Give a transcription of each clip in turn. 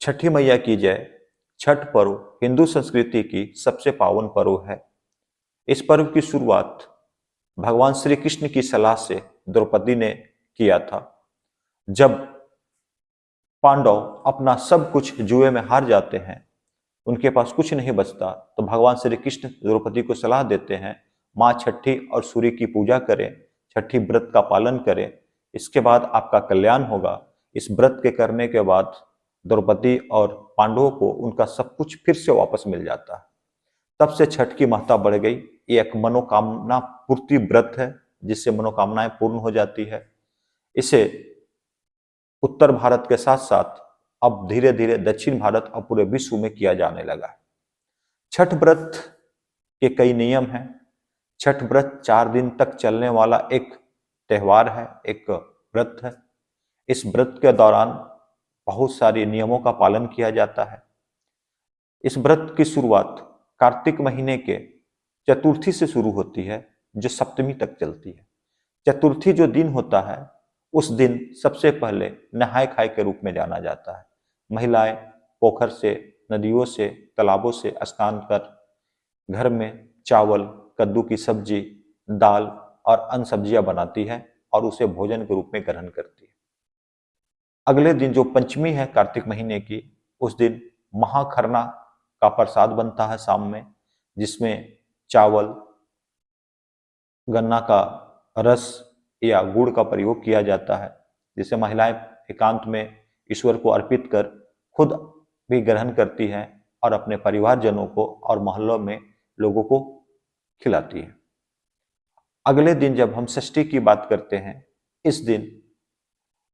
छठी मैया की जय। छठ पर्व हिंदू संस्कृति की सबसे पावन पर्व है। इस पर्व की शुरुआत भगवान श्री कृष्ण की सलाह से द्रौपदी ने किया था। जब पांडव अपना सब कुछ जुए में हार जाते हैं, उनके पास कुछ नहीं बचता, तो भगवान श्री कृष्ण द्रौपदी को सलाह देते हैं, माँ छठी और सूर्य की पूजा करें, छठी व्रत का पालन करें, इसके बाद आपका कल्याण होगा। इस व्रत के करने के बाद द्रौपदी और पांडवों को उनका सब कुछ फिर से वापस मिल जाता है। तब से छठ की महत्ता बढ़ गई। ये एक मनोकामना पूर्ति व्रत है, जिससे मनोकामनाएं पूर्ण हो जाती है। इसे उत्तर भारत के साथ साथ अब धीरे धीरे दक्षिण भारत और पूरे विश्व में किया जाने लगा है। छठ व्रत के कई नियम हैं। छठ व्रत 4 दिन तक चलने वाला एक त्योहार है, एक व्रत है। इस व्रत के दौरान बहुत सारे नियमों का पालन किया जाता है। इस व्रत की शुरुआत कार्तिक महीने के चतुर्थी से शुरू होती है, जो सप्तमी तक चलती है। चतुर्थी जो दिन होता है, उस दिन सबसे पहले नहाय खाए के रूप में जाना जाता है। महिलाएं पोखर से, नदियों से, तालाबों से स्नान कर घर में चावल, कद्दू की सब्जी, दाल और अन्य सब्जियां बनाती है और उसे भोजन के रूप में ग्रहण करती है। अगले दिन जो पंचमी है कार्तिक महीने की, उस दिन महाखरना का प्रसाद बनता है शाम में, जिसमें चावल, गन्ना का रस या गुड़ का प्रयोग किया जाता है, जिसे महिलाएं एकांत में ईश्वर को अर्पित कर खुद भी ग्रहण करती हैं और अपने परिवारजनों को और मोहल्लों में लोगों को खिलाती है। अगले दिन जब हम षष्ठी की बात करते हैं, इस दिन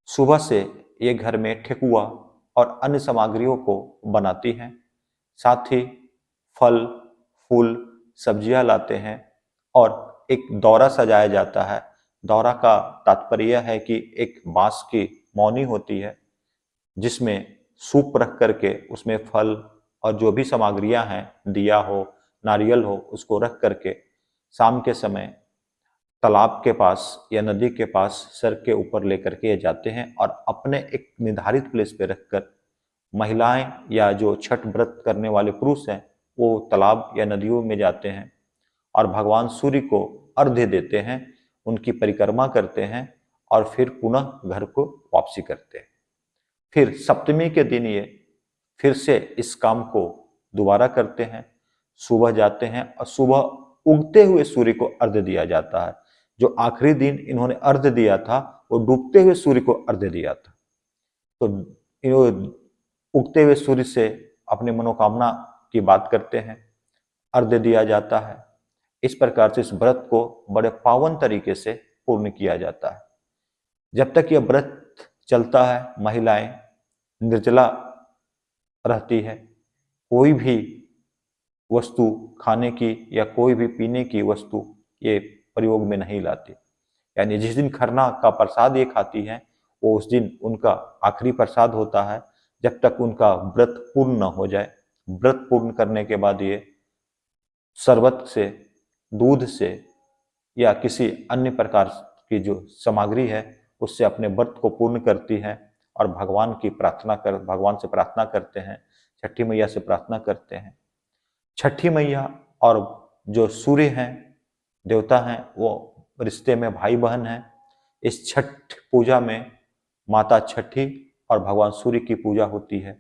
सुबह से ये घर में ठेकुआ और अन्य सामग्रियों को बनाती हैं। साथ ही फल, फूल, सब्जियां लाते हैं और एक दौरा सजाया जाता है। दौरा का तात्पर्य है कि एक बांस की मौनी होती है, जिसमें सूप रख करके उसमें फल और जो भी सामग्रियां हैं, दिया हो, नारियल हो, उसको रख करके शाम के समय तालाब के पास या नदी के पास सर के ऊपर लेकर के जाते हैं और अपने एक निर्धारित प्लेस पे रखकर महिलाएं या जो छठ व्रत करने वाले पुरुष हैं, वो तालाब या नदियों में जाते हैं और भगवान सूर्य को अर्घ्य देते हैं, उनकी परिक्रमा करते हैं और फिर पुनः घर को वापसी करते हैं। फिर सप्तमी के दिन ये फिर से इस काम को दोबारा करते हैं। सुबह जाते हैं और सुबह उगते हुए सूर्य को अर्घ्य दिया जाता है। जो आखिरी दिन इन्होंने अर्घ्य दिया था, वो डूबते हुए सूर्य को अर्घ्य दिया था। तो उगते हुए सूर्य से अपने मनोकामना की बात करते हैं, अर्घ्य दिया जाता है। इस प्रकार से इस व्रत को बड़े पावन तरीके से पूर्ण किया जाता है। जब तक यह व्रत चलता है, महिलाएं निर्जला रहती है। कोई भी वस्तु खाने की या कोई भी पीने की वस्तु ये प्रयोग में नहीं लाती। यानी जिस दिन खरना का प्रसाद ये खाती हैं, वो उस दिन उनका आखिरी प्रसाद होता है, जब तक उनका व्रत पूर्ण न हो जाए। व्रत पूर्ण करने के बाद ये शरबत से, दूध से या किसी अन्य प्रकार की जो सामग्री है, उससे अपने व्रत को पूर्ण करती हैं और भगवान से प्रार्थना करते हैं, छठी मैया से प्रार्थना करते हैं। छठी मैया और जो सूर्य हैं, देवता हैं, वो रिश्ते में भाई बहन हैं। इस छठ पूजा में माता छठी और भगवान सूर्य की पूजा होती है।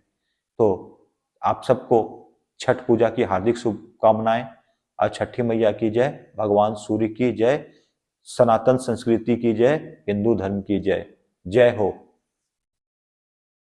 तो आप सबको छठ पूजा की हार्दिक शुभकामनाएं और छठी मैया की जय, भगवान सूर्य की जय, सनातन संस्कृति की जय, हिंदू धर्म की जय। जय हो।